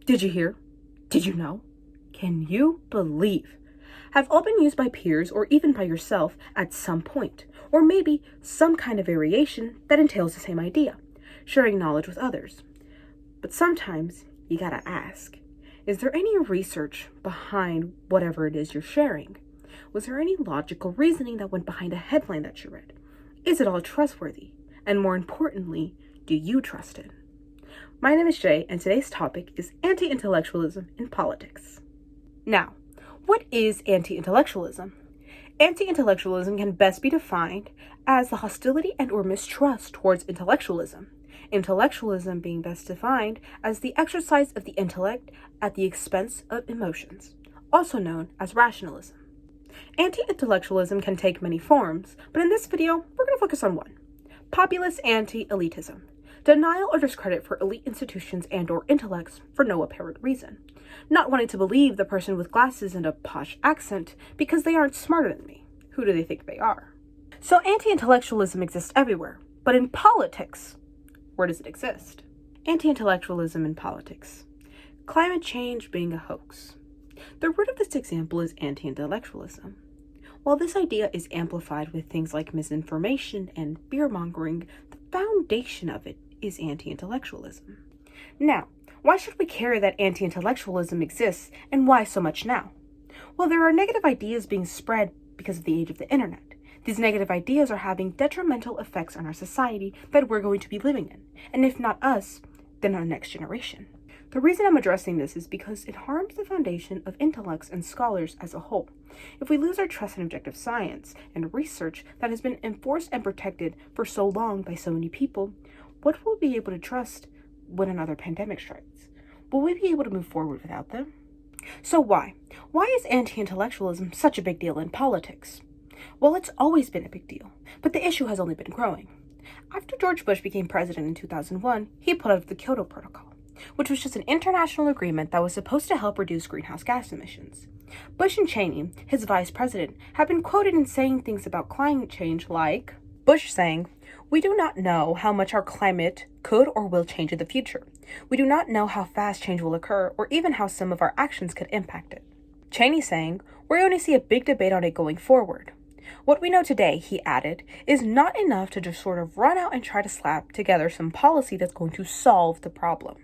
Did you hear? Did you know? Can you believe? Have all been used by peers or even by yourself at some point, or maybe some kind of variation that entails the same idea, sharing knowledge with others. But sometimes you gotta ask, is there any research behind whatever it is you're sharing? Was there any logical reasoning that went behind a headline that you read? Is it all trustworthy? And more importantly, do you trust it? My name is Jay, and today's topic is anti-intellectualism in politics. Now, what is anti-intellectualism? Anti-intellectualism can best be defined as the hostility and or mistrust towards intellectualism. Intellectualism being best defined as the exercise of the intellect at the expense of emotions, also known as rationalism. Anti-intellectualism can take many forms, but in this video, we're going to focus on one: populist anti-elitism. Denial or discredit for elite institutions and or intellects for no apparent reason. Not wanting to believe the person with glasses and a posh accent because they aren't smarter than me. Who do they think they are? So anti-intellectualism exists everywhere, but in politics, where does it exist? Anti-intellectualism in politics. Climate change being a hoax. The root of this example is anti-intellectualism. While this idea is amplified with things like misinformation and fear-mongering, the foundation of it is anti-intellectualism. Now, why should we care that anti-intellectualism exists, and why so much now? Well, there are negative ideas being spread because of the age of the internet. These negative ideas are having detrimental effects on our society that we're going to be living in, and if not us, then our next generation. The reason I'm addressing this is because it harms the foundation of intellects and scholars as a whole. If we lose our trust in objective science and research that has been enforced and protected for so long by so many people, what will we be able to trust when another pandemic strikes? Will we be able to move forward without them? So why? Why is anti-intellectualism such a big deal in politics? Well, it's always been a big deal, but the issue has only been growing. After George Bush became president in 2001, he put out the Kyoto Protocol, which was just an international agreement that was supposed to help reduce greenhouse gas emissions. Bush and Cheney, his vice president, have been quoted in saying things about climate change like, Bush saying, "We do not know how much our climate could or will change in the future. We do not know how fast change will occur or even how some of our actions could impact it." Cheney saying, "We only see a big debate on it going forward. What we know today," he added, "is not enough to just sort of run out and try to slap together some policy that's going to solve the problem."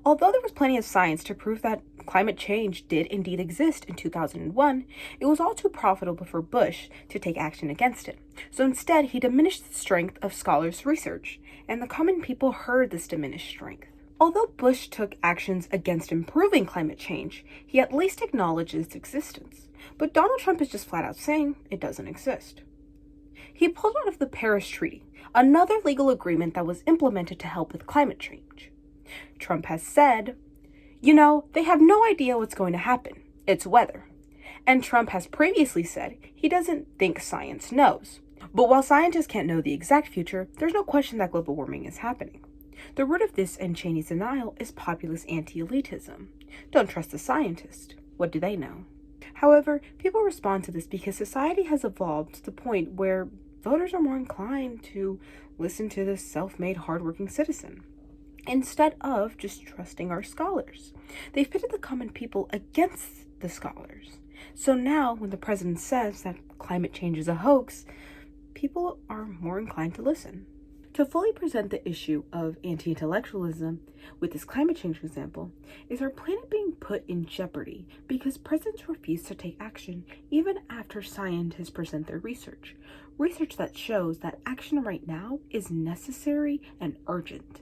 Although there was plenty of science to prove that climate change did indeed exist in 2001, it was all too profitable for Bush to take action against it. So instead, he diminished the strength of scholars' research, and the common people heard this diminished strength. Although Bush took actions against improving climate change, he at least acknowledged its existence. But Donald Trump is just flat out saying it doesn't exist. He pulled out of the Paris Treaty, another legal agreement that was implemented to help with climate change. Trump has said, they have no idea what's going to happen. It's weather. And Trump has previously said he doesn't think science knows. But while scientists can't know the exact future, there's no question that global warming is happening. The root of this and Cheney's denial is populist anti-elitism. Don't trust the scientist. What do they know? However, people respond to this because society has evolved to the point where voters are more inclined to listen to the self-made, hardworking citizen, instead of just trusting our scholars. They've pitted the common people against the scholars. So now, when the president says that climate change is a hoax, people are more inclined to listen. To fully present the issue of anti-intellectualism with this climate change example, is our planet being put in jeopardy because presidents refuse to take action even after scientists present their research that shows that action right now is necessary and urgent.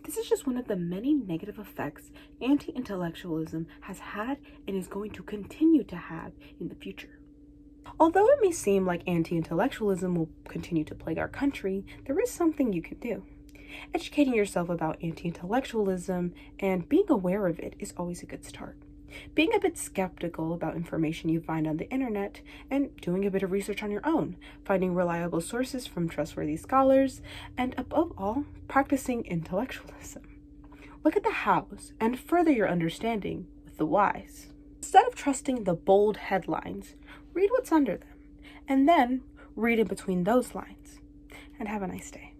This is just one of the many negative effects anti-intellectualism has had and is going to continue to have in the future. Although it may seem like anti-intellectualism will continue to plague our country, there is something you can do. Educating yourself about anti-intellectualism and being aware of it is always a good start. Being a bit skeptical about information you find on the internet and doing a bit of research on your own, finding reliable sources from trustworthy scholars, and above all, practicing intellectualism. Look at the hows and further your understanding with the whys. Instead of trusting the bold headlines, read what's under them, and then read in between those lines. And have a nice day.